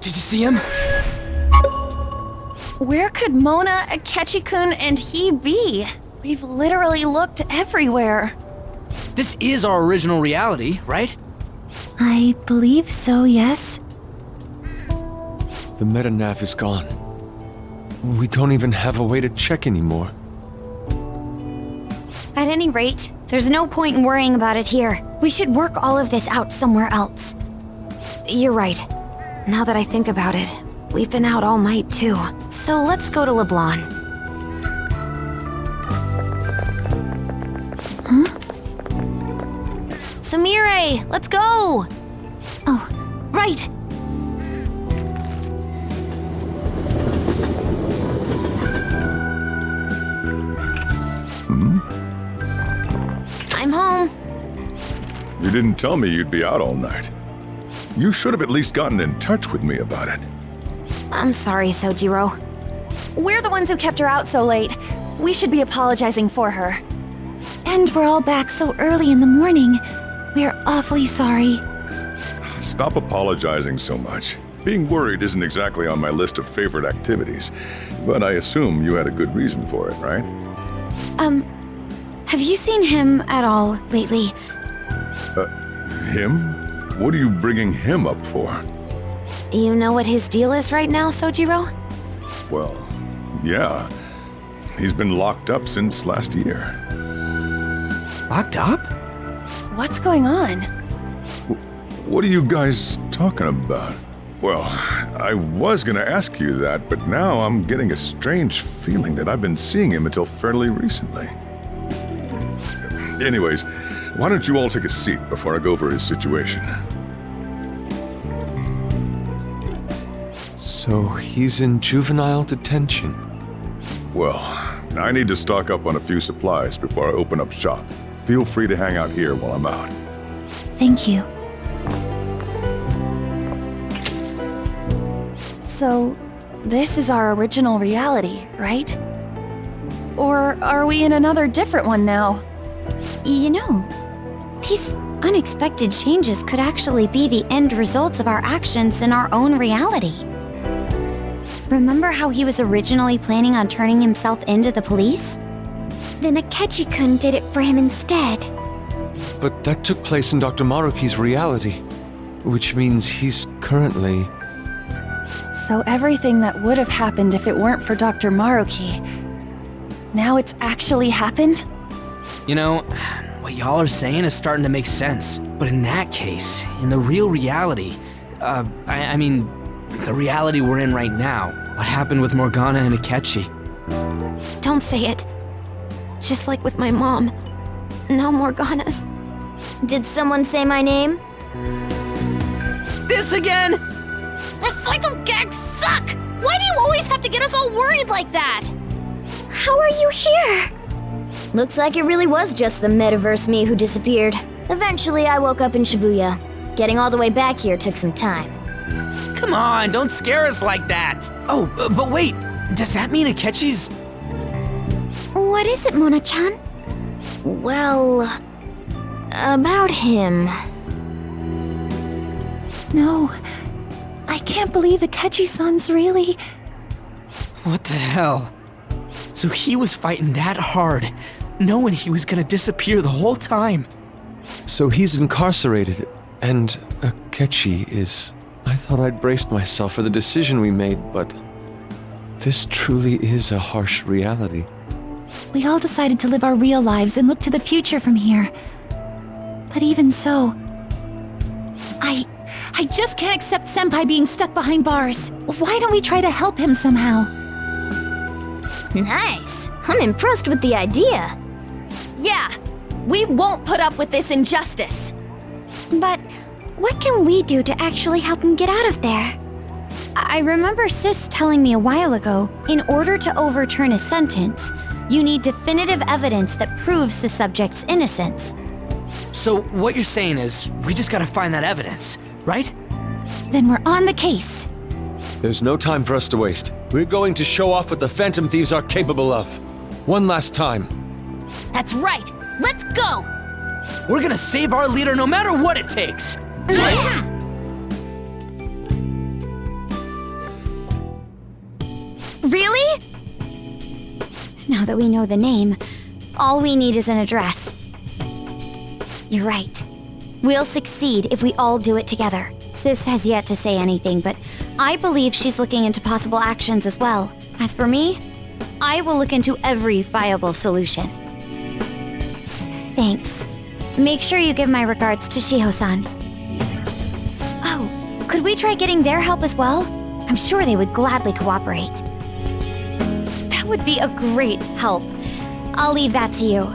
Did you see him? Where could Mona, Akechi-kun, and he be? We've literally looked everywhere. This is our original reality, right? I believe so, yes. The metanav is gone. We don't even have a way to check anymore. At any rate, there's no point in worrying about it here. We should work all of this out somewhere else. You're right. Now that I think about it, we've been out all night too. So let's go to Leblanc. Huh? Samire, let's go! Oh, right. I'm home. You didn't tell me you'd be out all night. You should have at least gotten in touch with me about it. I'm sorry, Sojiro. We're the ones who kept her out so late. We should be apologizing for her. And we're all back so early in the morning. We're awfully sorry. Stop apologizing so much. Being worried isn't exactly on my list of favorite activities, but I assume you had a good reason for it, right? Have you seen him at all lately? Him? What are you bringing him up for? You know what his deal is right now, Sojiro? Well, yeah. He's been locked up since last year. Locked up? What's going on? What are you guys talking about? Well, I was gonna ask you that, but now I'm getting a strange feeling that I've been seeing him until fairly recently. Anyways, why don't you all take a seat before I go over his situation? So he's in juvenile detention. Well, I need to stock up on a few supplies before I open up shop. Feel free to hang out here while I'm out. Thank you. So, this is our original reality, right? Or are we in another different one now? You know, these unexpected changes could actually be the end results of our actions in our own reality. Remember how he was originally planning on turning himself into the police? Then Akechi-kun did it for him instead. But that took place in Dr. Maruki's reality, which means he's currently... So everything that would have happened if it weren't for Dr. Maruki, now it's actually happened? You know, what y'all are saying is starting to make sense. But in that case, in the real reality, I mean, the reality we're in right now, what happened with Morgana and Akechi? Don't say it. Just like with my mom. Now Morgana's. Did someone say my name? This again? Recycled gags suck! Why do you always have to get us all worried like that? How are you here? Looks like it really was just the metaverse me who disappeared. Eventually, I woke up in Shibuya. Getting all the way back here took some time. Come on, don't scare us like that. Oh, but wait, does that mean Akechi's... What is it, Mona-chan? Well, about him. No, I can't believe Akechi-san's really... What the hell? So he was fighting that hard, knowing he was gonna disappear the whole time. So he's incarcerated, and Akechi is... I thought I'd braced myself for the decision we made, but... This truly is a harsh reality. We all decided to live our real lives and look to the future from here. But even so... I just can't accept Senpai being stuck behind bars. Why don't we try to help him somehow? Nice. I'm impressed with the idea. Yeah, we won't put up with this injustice. But what can we do to actually help him get out of there? I remember Sis telling me a while ago, in order to overturn a sentence, you need definitive evidence that proves the subject's innocence. So what you're saying is, we just gotta find that evidence, right? Then we're on the case. There's no time for us to waste. We're going to show off what the Phantom Thieves are capable of. One last time. That's right. Let's go! We're gonna save our leader no matter what it takes! Yeah! Now that we know the name, all we need is an address. You're right. We'll succeed if we all do it together. Sis has yet to say anything, but I believe she's looking into possible actions as well. As for me, I will look into every viable solution. Thanks. Make sure you give my regards to Shiho-san. Oh, could we try getting their help as well? I'm sure they would gladly cooperate. That would be a great help. I'll leave that to you.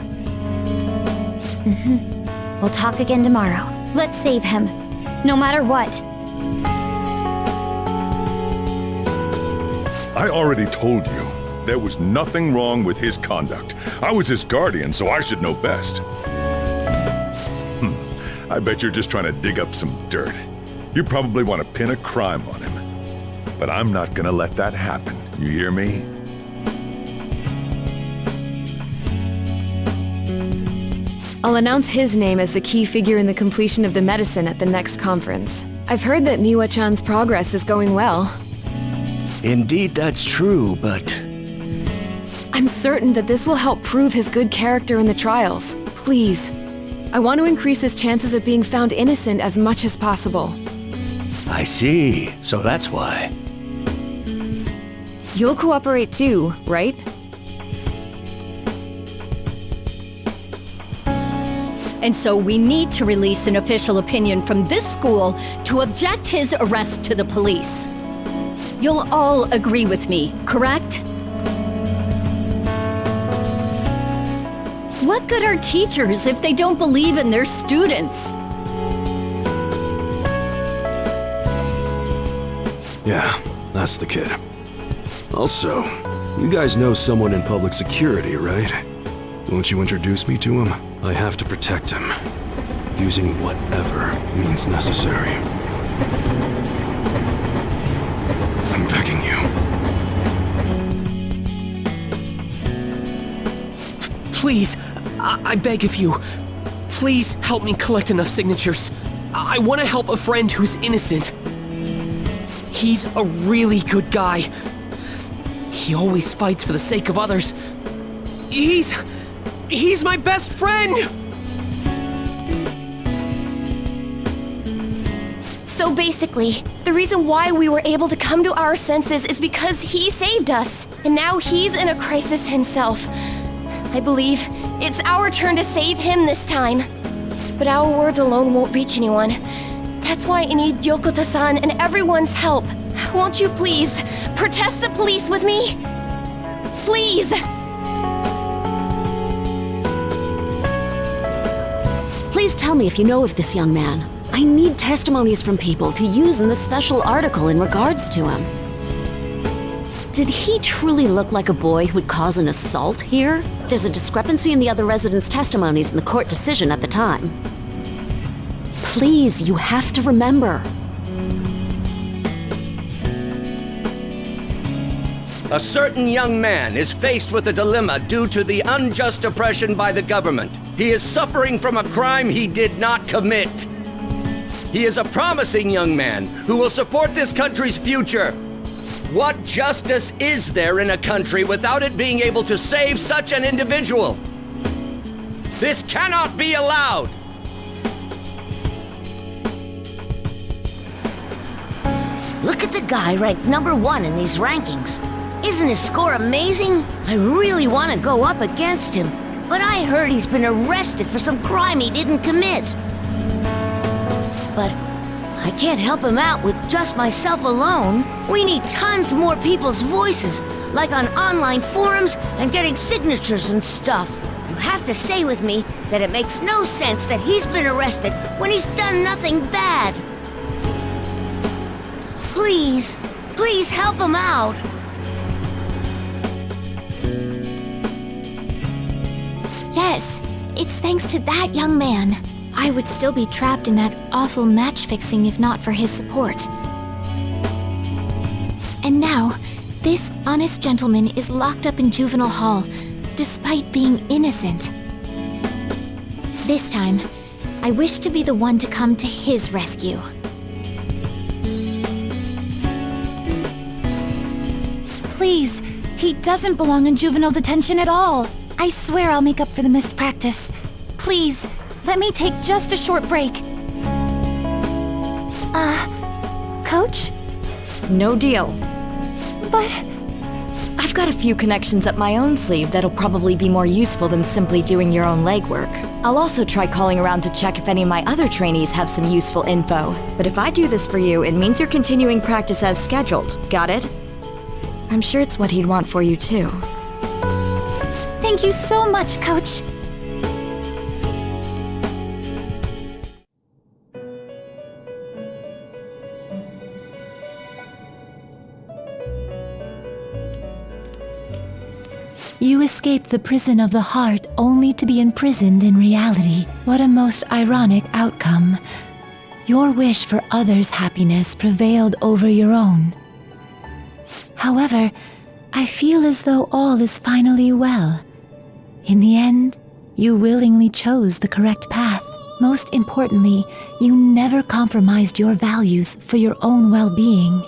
We'll talk again tomorrow. Let's save him, no matter what. I already told you, there was nothing wrong with his conduct. I was his guardian, so I should know best. I bet you're just trying to dig up some dirt. You probably want to pin a crime on him. But I'm not gonna let that happen, you hear me? I'll announce his name as the key figure in the completion of the medicine at the next conference. I've heard that Miwa-chan's progress is going well. Indeed, that's true, but I'm certain that this will help prove his good character in the trials. Please. I want to increase his chances of being found innocent as much as possible. I see. So that's why. You'll cooperate too, right? And so we need to release an official opinion from this school to object his arrest to the police. You'll all agree with me, correct? What good are teachers if they don't believe in their students? Yeah, that's the kid. Also, you guys know someone in public security, right? Won't you introduce me to him? I have to protect him, using whatever means necessary. I'm begging you. Please, I beg of you. Please help me collect enough signatures. I want to help a friend who's innocent. He's a really good guy. He always fights for the sake of others. He's my best friend! So basically, the reason why we were able to come to our senses is because he saved us. And now he's in a crisis himself. I believe it's our turn to save him this time. But our words alone won't reach anyone. That's why I need Yokota-san and everyone's help. Won't you please protest the police with me? Please! Please tell me if you know of this young man. I need testimonies from people to use in the special article in regards to him. Did he truly look like a boy who would cause an assault here? There's a discrepancy in the other residents' testimonies in the court decision at the time. Please, you have to remember. A certain young man is faced with a dilemma due to the unjust oppression by the government. He is suffering from a crime he did not commit. He is a promising young man who will support this country's future. What justice is there in a country without it being able to save such an individual? This cannot be allowed! Look at the guy ranked #1 in these rankings. Isn't his score amazing? I really want to go up against him, but I heard he's been arrested for some crime he didn't commit. But I can't help him out with just myself alone. We need tons more people's voices, like on online forums and getting signatures and stuff. You have to say with me that it makes no sense that he's been arrested when he's done nothing bad. Please, please help him out. Yes, it's thanks to that young man. I would still be trapped in that awful match fixing if not for his support. And now, this honest gentleman is locked up in juvenile hall, despite being innocent. This time, I wish to be the one to come to his rescue. Please, He doesn't belong in juvenile detention at all. I swear I'll make up for the missed practice. Please, let me take just a short break. Coach? No deal. But... I've got a few connections up my own sleeve that'll probably be more useful than simply doing your own legwork. I'll also try calling around to check if any of my other trainees have some useful info. But if I do this for you, it means you're continuing practice as scheduled. Got it? I'm sure it's what he'd want for you too. Thank you so much, Coach. You escaped the prison of the heart only to be imprisoned in reality. What a most ironic outcome. Your wish for others' happiness prevailed over your own. However, I feel as though all is finally well. In the end, you willingly chose the correct path. Most importantly, you never compromised your values for your own well-being.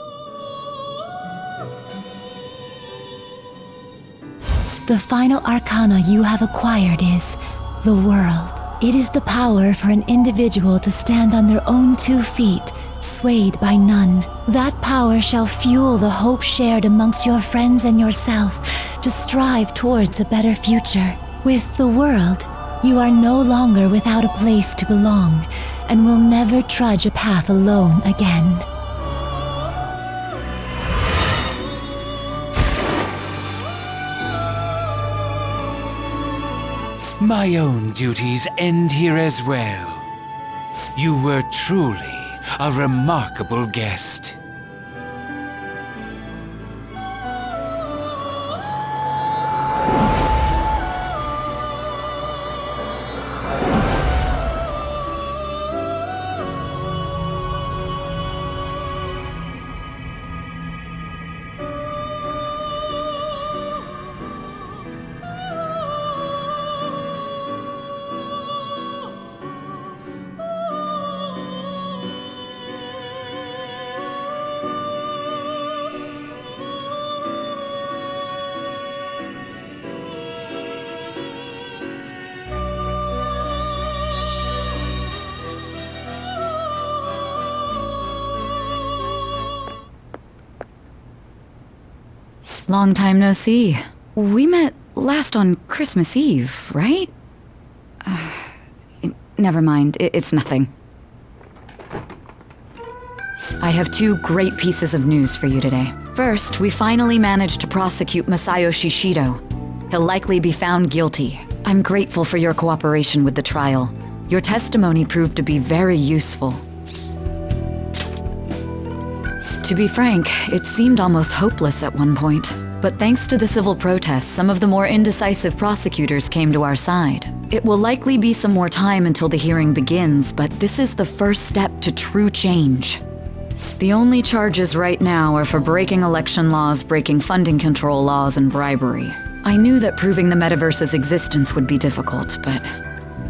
The final arcana you have acquired is the world. It is the power for an individual to stand on their own 2 feet, swayed by none. That power shall fuel the hope shared amongst your friends and yourself to strive towards a better future. With the world, you are no longer without a place to belong, and will never trudge a path alone again. My own duties end here as well. You were truly a remarkable guest. Long time no see. We met last on Christmas Eve, right? Never mind, it's nothing. I have 2 great pieces of news for you today. First, we finally managed to prosecute Masayoshi Shido. He'll likely be found guilty. I'm grateful for your cooperation with the trial. Your testimony proved to be very useful. To be frank, it seemed almost hopeless at one point. But thanks to the civil protests, some of the more indecisive prosecutors came to our side. It will likely be some more time until the hearing begins, but this is the first step to true change. The only charges right now are for breaking election laws, breaking funding control laws, and bribery. I knew that proving the metaverse's existence would be difficult, but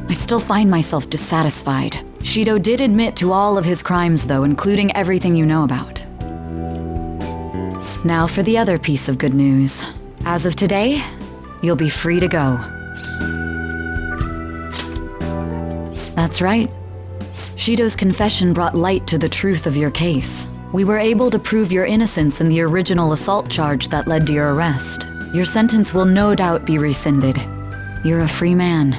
I still find myself dissatisfied. Shido did admit to all of his crimes, though, including everything you know about. Now for the other piece of good news. As of today, you'll be free to go. That's right. Shido's confession brought light to the truth of your case. We were able to prove your innocence in the original assault charge that led to your arrest. Your sentence will no doubt be rescinded. You're a free man.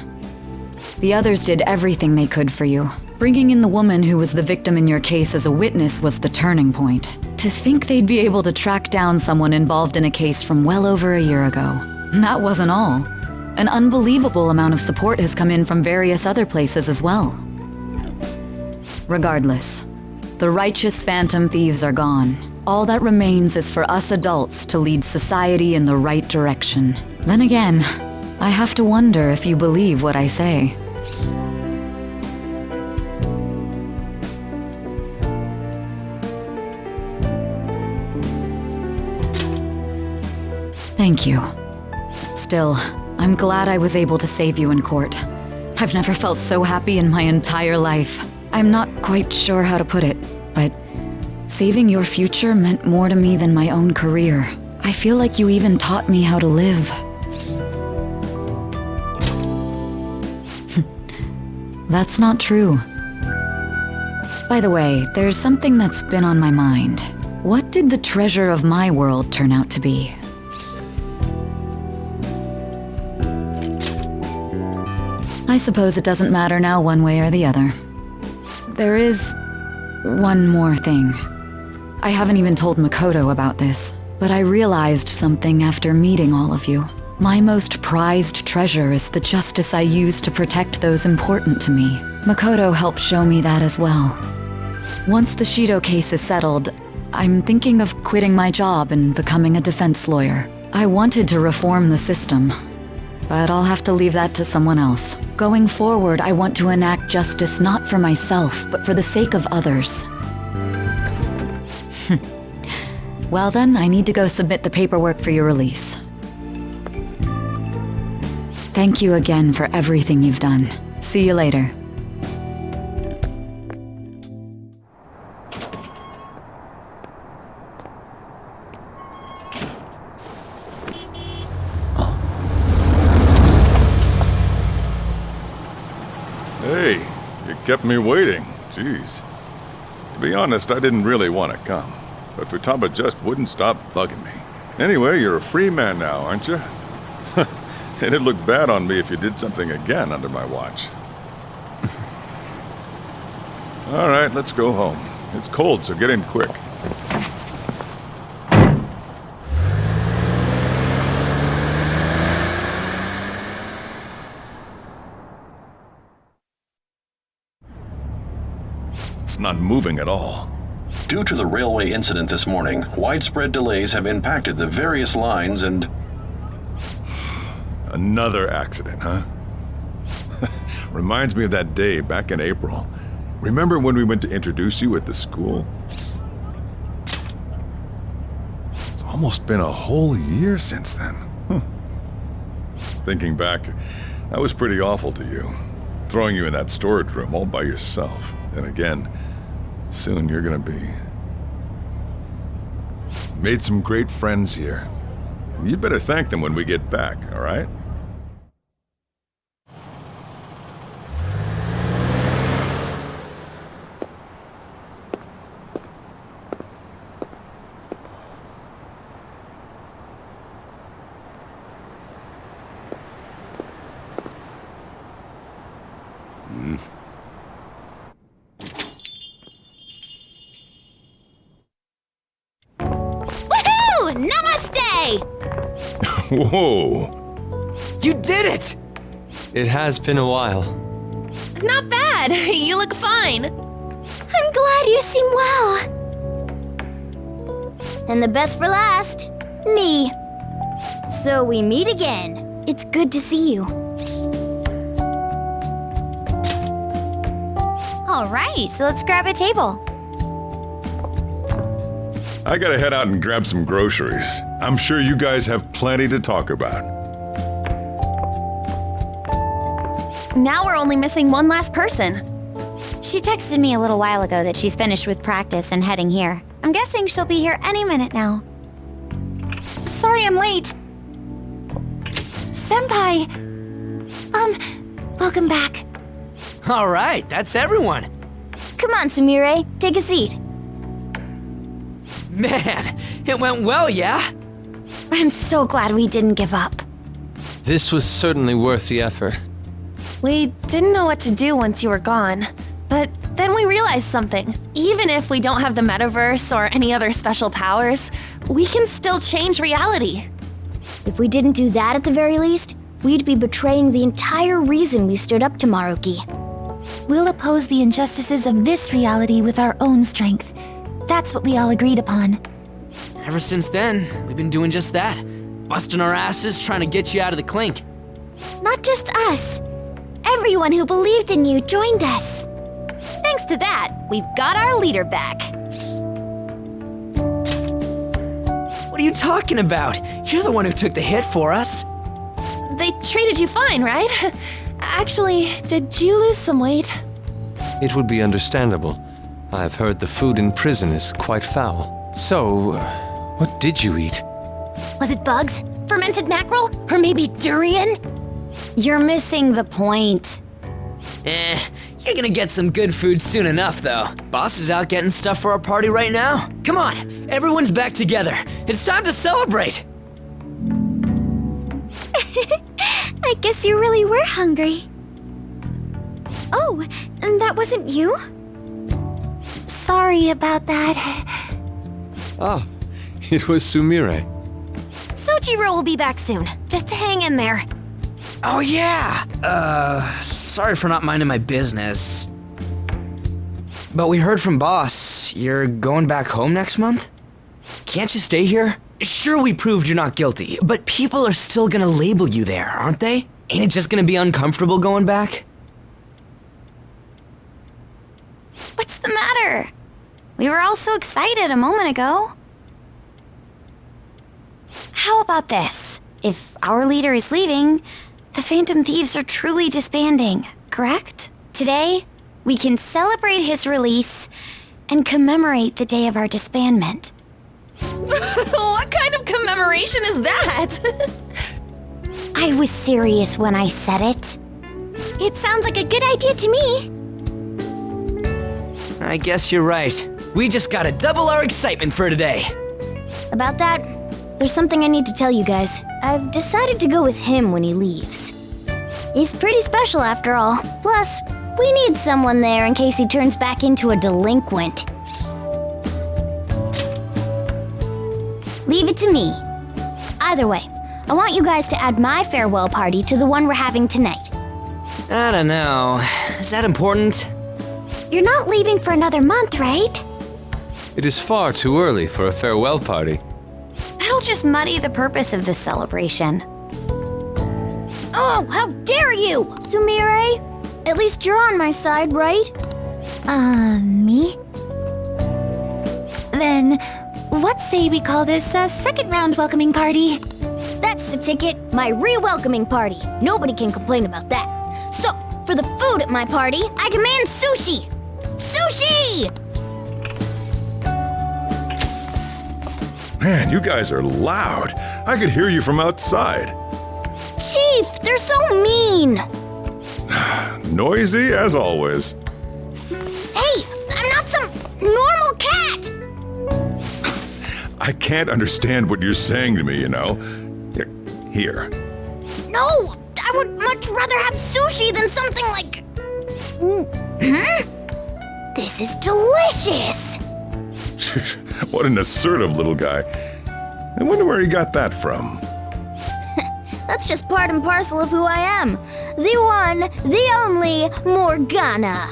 The others did everything they could for you. Bringing in the woman who was the victim in your case as a witness was the turning point. To think they'd be able to track down someone involved in a case from well over a year ago. That wasn't all. An unbelievable amount of support has come in from various other places as well. Regardless, the righteous Phantom Thieves are gone. All that remains is for us adults to lead society in the right direction. Then again, I have to wonder if you believe what I say. Thank you. Still, I'm glad I was able to save you in court. I've never felt so happy in my entire life. I'm not quite sure how to put it, but saving your future meant more to me than my own career. I feel like you even taught me how to live. That's not true. By the way, there's something that's been on my mind. What did the treasure of my world turn out to be? I suppose it doesn't matter now one way or the other. There is one more thing. I haven't even told Makoto about this, but I realized something after meeting all of you. My most prized treasure is the justice I use to protect those important to me. Makoto helped show me that as well. Once the Shido case is settled, I'm thinking of quitting my job and becoming a defense lawyer. I wanted to reform the system, but I'll have to leave that to someone else. Going forward, I want to enact justice not for myself, but for the sake of others. Well then, I need to go submit the paperwork for your release. Thank you again for everything you've done. See you later. Hey, you kept me waiting. Jeez. To be honest, I didn't really want to come, but Futaba just wouldn't stop bugging me. Anyway, you're a free man now, aren't you? It'd look bad on me if you did something again under my watch. All right, let's go home. It's cold, so get in quick. It's not moving at all. Due to the railway incident this morning, widespread delays have impacted the various lines and... Another accident, huh? Reminds me of that day back in April. Remember when we went to introduce you at the school? It's almost been a whole year since then. Thinking back, I was pretty awful to you. Throwing you in that storage room all by yourself. And again, soon you're gonna be... Made some great friends here. You'd better thank them when we get back, all right? Namaste! Whoa! You did it! It has been a while. Not bad. You look fine. I'm glad you seem well. And the best for last, me. So we meet again. It's good to see you. All right, so let's grab a table. I gotta head out and grab some groceries. I'm sure you guys have plenty to talk about. Now we're only missing one last person. She texted me a little while ago that she's finished with practice and heading here. I'm guessing she'll be here any minute now. Sorry I'm late. Senpai! Welcome back. All right, that's everyone. Come on, Sumire, take a seat. Man, it went well, yeah? I'm so glad we didn't give up. This was certainly worth the effort. We didn't know what to do once you were gone, but then we realized something. Even if we don't have the metaverse or any other special powers, we can still change reality. If we didn't do that at the very least, we'd be betraying the entire reason we stood up to Maruki. We'll oppose the injustices of this reality with our own strength. That's what we all agreed upon. Ever since then, we've been doing just that. Busting our asses trying to get you out of the clink. Not just us. Everyone who believed in you joined us. Thanks to that, we've got our leader back. What are you talking about? You're the one who took the hit for us. They treated you fine, right? Actually, did you lose some weight? It would be understandable. I've heard the food in prison is quite foul. So, what did you eat? Was it bugs? Fermented mackerel? Or maybe durian? You're missing the point. You're gonna get some good food soon enough, though. Boss is out getting stuff for our party right now. Come on, everyone's back together. It's time to celebrate. I guess you really were hungry. Oh, and that wasn't you? Sorry about that. Ah, it was Sumire. Sojiro will be back soon. Just hang in there. Oh yeah! Sorry for not minding my business. But we heard from Boss, you're going back home next month? Can't you stay here? Sure, we proved you're not guilty, but people are still gonna label you there, aren't they? Ain't it just gonna be uncomfortable going back? What's the matter? We were all so excited a moment ago. How about this? If our leader is leaving, the Phantom Thieves are truly disbanding, correct? Today, we can celebrate his release and commemorate the day of our disbandment. What kind of commemoration is that? I was serious when I said it. It sounds like a good idea to me. I guess you're right. We just gotta double our excitement for today. About that, there's something I need to tell you guys. I've decided to go with him when he leaves. He's pretty special after all. Plus, we need someone there in case he turns back into a delinquent. Leave it to me. Either way, I want you guys to add my farewell party to the one we're having tonight. I don't know. Is that important? You're not leaving for another month, right? It is far too early for a farewell party. That'll just muddy the purpose of this celebration. Oh, how dare you! Sumire, at least you're on my side, right? Me? Then, what say we call this a second round welcoming party? That's the ticket, my re-welcoming party. Nobody can complain about that. So, for the food at my party, I demand sushi! Sushi! Man, you guys are loud. I could hear you from outside. Chief, they're so mean! Noisy as always. Hey, I'm not some normal cat! I can't understand what you're saying to me, you know. Here. No, I would much rather have sushi than something like... This is delicious! What an assertive little guy. I wonder where he got that from. That's just part and parcel of who I am. The one, the only Morgana.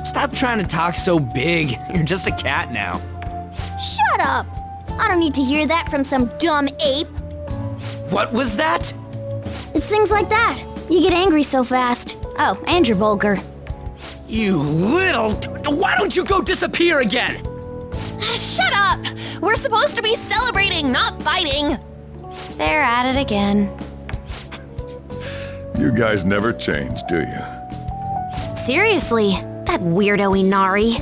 Stop trying to talk so big. You're just a cat now. Shut up! I don't need to hear that from some dumb ape. What was that? It's things like that. You get angry so fast. Oh, and you're vulgar. You little... Why don't you go disappear again? Shut up! We're supposed to be celebrating, not fighting. They're at it again. You guys never change, do you? Seriously, that weirdo Inari.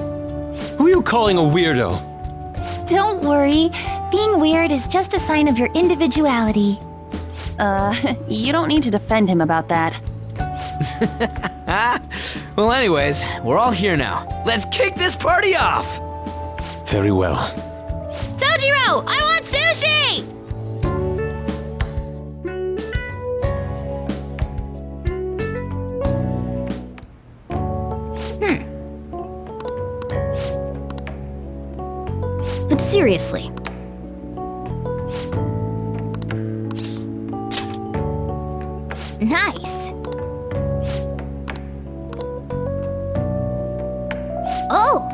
Who are you calling a weirdo? Don't worry. Being weird is just a sign of your individuality. You don't need to defend him about that. Well, anyways, we're all here now. Let's kick this party off! Very well. Sojiro, I want sushi! But seriously. Nice. Oh!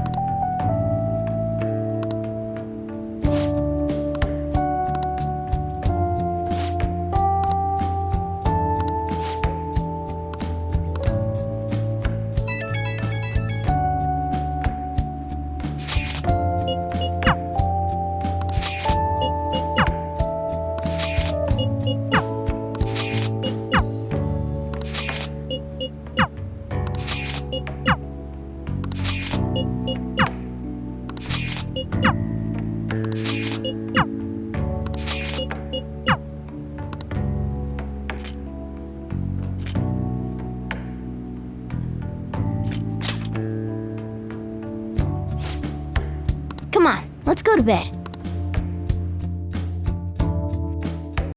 Come on, let's go to bed.